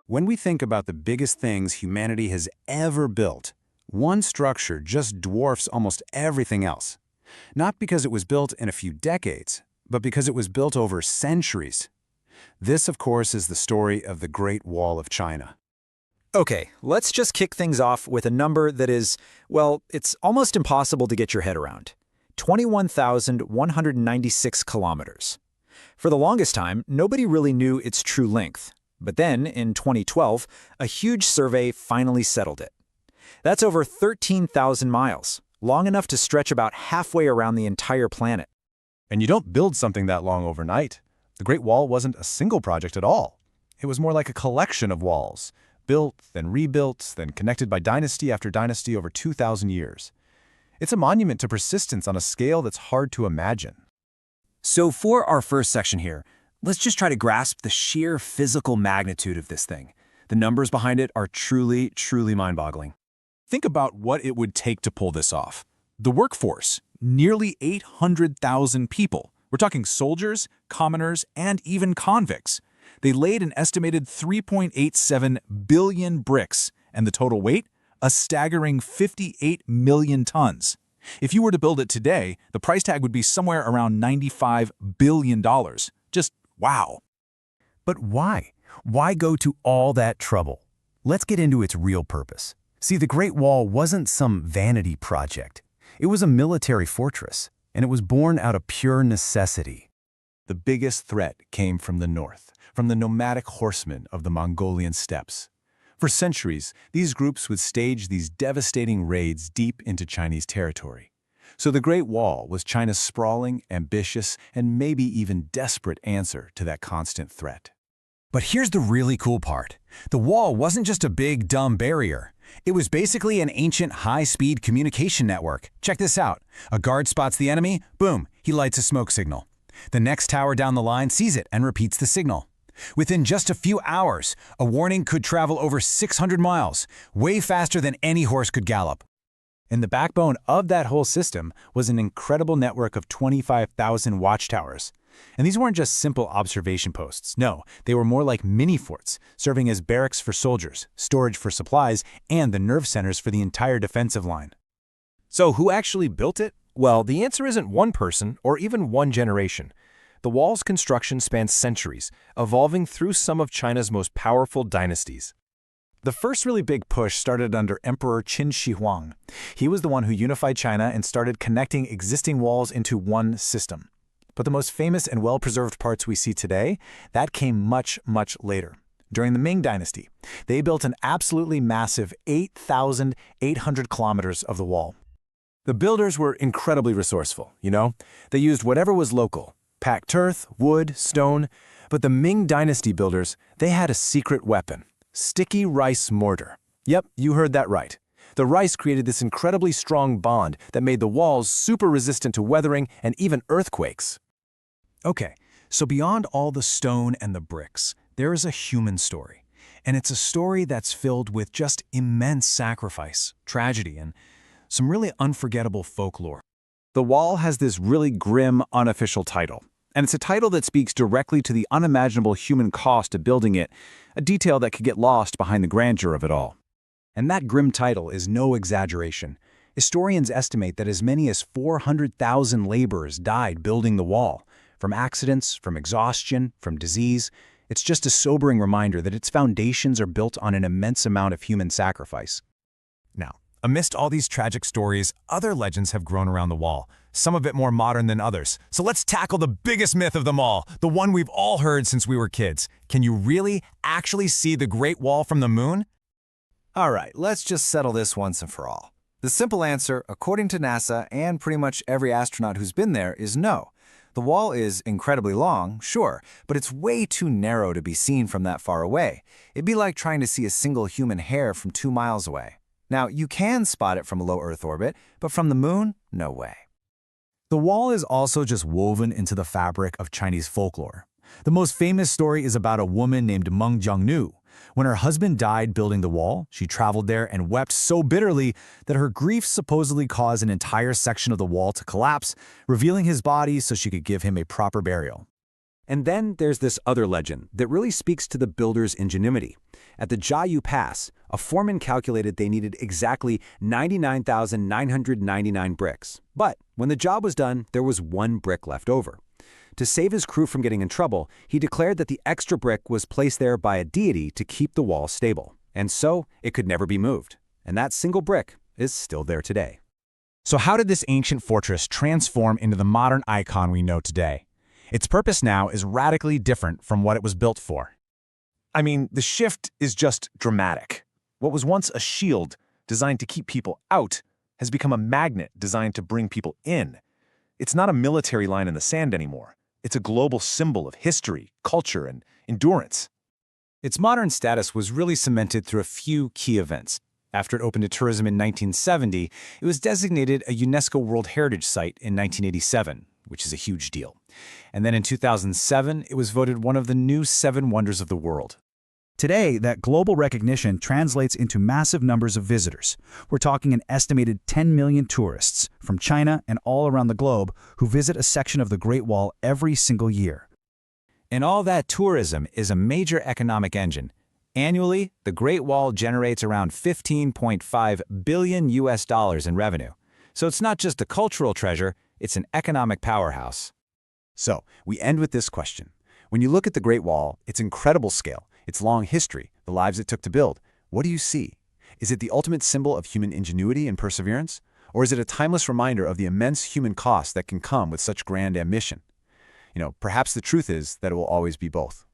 When we think about the biggest things humanity has ever built, one structure just dwarfs almost everything else. Not because it was built in a few decades, but because it was built over centuries. This, of course, is the story of the Great Wall of China. Okay, let's just kick things off with a number that is, well, it's almost impossible to get your head around. 21,196 kilometers. For the longest time, nobody really knew its true length. But then, in 2012, a huge survey finally settled it. That's over 13,000 miles, long enough to stretch about halfway around the entire planet. And you don't build something that long overnight. The Great Wall wasn't a single project at all. It was more like a collection of walls, built, then rebuilt, then connected by dynasty after dynasty over 2,000 years. It's a monument to persistence on a scale that's hard to imagine. So for our first section here, let's just try to grasp the sheer physical magnitude of this thing. The numbers behind it are truly, truly mind-boggling. Think about what it would take to pull this off. The workforce, nearly 800,000 people. We're talking soldiers, commoners, and even convicts. They laid an estimated 3.87 billion bricks, and the total weight? A staggering 58 million tons. If you were to build it today, the price tag would be somewhere around $95 billion. Just wow. But why? Why go to all that trouble? Let's get into its real purpose. See, the Great Wall wasn't some vanity project. It was a military fortress, and it was born out of pure necessity. The biggest threat came from the north, from the nomadic horsemen of the Mongolian steppes. For centuries, these groups would stage these devastating raids deep into Chinese territory. So the Great Wall was China's sprawling, ambitious, and maybe even desperate answer to that constant threat. But here's the really cool part. The wall wasn't just a big, dumb barrier. It was basically an ancient high-speed communication network. Check this out. A guard spots the enemy, boom, he lights a smoke signal. The next tower down the line sees it and repeats the signal. Within just a few hours, a warning could travel over 600 miles, way faster than any horse could gallop. And the backbone of that whole system was an incredible network of 25,000 watchtowers. And these weren't just simple observation posts. No, they were more like mini-forts, serving as barracks for soldiers, storage for supplies, and the nerve centers for the entire defensive line. So who actually built it? Well, the answer isn't one person or even one generation. The wall's construction spans centuries, evolving through some of China's most powerful dynasties. The first really big push started under Emperor Qin Shi Huang. He was the one who unified China and started connecting existing walls into one system. But the most famous and well-preserved parts we see today, that came much, much later. During the Ming Dynasty, they built an absolutely massive 8,800 kilometers of the wall. The builders were incredibly resourceful, you know? They used whatever was local, packed earth, wood, stone. But the Ming Dynasty builders, they had a secret weapon, sticky rice mortar. Yep, you heard that right. The rice created this incredibly strong bond that made the walls super resistant to weathering and even earthquakes. Okay, so beyond all the stone and the bricks, there is a human story. And it's a story that's filled with just immense sacrifice, tragedy, and some really unforgettable folklore. The wall has this really grim, unofficial title. And it's a title that speaks directly to the unimaginable human cost of building it, a detail that could get lost behind the grandeur of it all. And that grim title is no exaggeration. Historians estimate that as many as 400,000 laborers died building the wall, from accidents, from exhaustion, from disease. It's just a sobering reminder that its foundations are built on an immense amount of human sacrifice. Now, amidst all these tragic stories, other legends have grown around the wall, some a bit more modern than others. So let's tackle the biggest myth of them all, the one we've all heard since we were kids. Can you really, actually see the Great Wall from the moon? All right, let's just settle this once and for all. The simple answer, according to NASA and pretty much every astronaut who's been there, is no. The wall is incredibly long, sure, but it's way too narrow to be seen from that far away. It'd be like trying to see a single human hair from 2 miles away. Now, you can spot it from a low Earth orbit, but from the moon, no way. The wall is also just woven into the fabric of Chinese folklore. The most famous story is about a woman named Meng Jiangnu, When her husband died building the wall, she traveled there and wept so bitterly that her grief supposedly caused an entire section of the wall to collapse, revealing his body so she could give him a proper burial. And then there's this other legend that really speaks to the builder's ingenuity. At the Jiayu Pass, a foreman calculated they needed exactly 99,999 bricks. But when the job was done, there was one brick left over. To save his crew from getting in trouble, he declared that the extra brick was placed there by a deity to keep the wall stable. And so, it could never be moved. And that single brick is still there today. So how did this ancient fortress transform into the modern icon we know today? Its purpose now is radically different from what it was built for. I mean, the shift is just dramatic. What was once a shield designed to keep people out has become a magnet designed to bring people in. It's not a military line in the sand anymore. It's a global symbol of history, culture, and endurance. Its modern status was really cemented through a few key events. After it opened to tourism in 1970, it was designated a UNESCO World Heritage Site in 1987, which is a huge deal. And then in 2007, it was voted one of the new 7 wonders of the world. Today, that global recognition translates into massive numbers of visitors. We're talking an estimated 10 million tourists from China and all around the globe who visit a section of the Great Wall every single year. And all that tourism is a major economic engine. Annually, the Great Wall generates around $15.5 billion in revenue. So it's not just a cultural treasure, it's an economic powerhouse. So, we end with this question. When you look at the Great Wall, its incredible scale, its long history, the lives it took to build, what do you see? Is it the ultimate symbol of human ingenuity and perseverance? Or is it a timeless reminder of the immense human cost that can come with such grand ambition? Perhaps the truth is that it will always be both.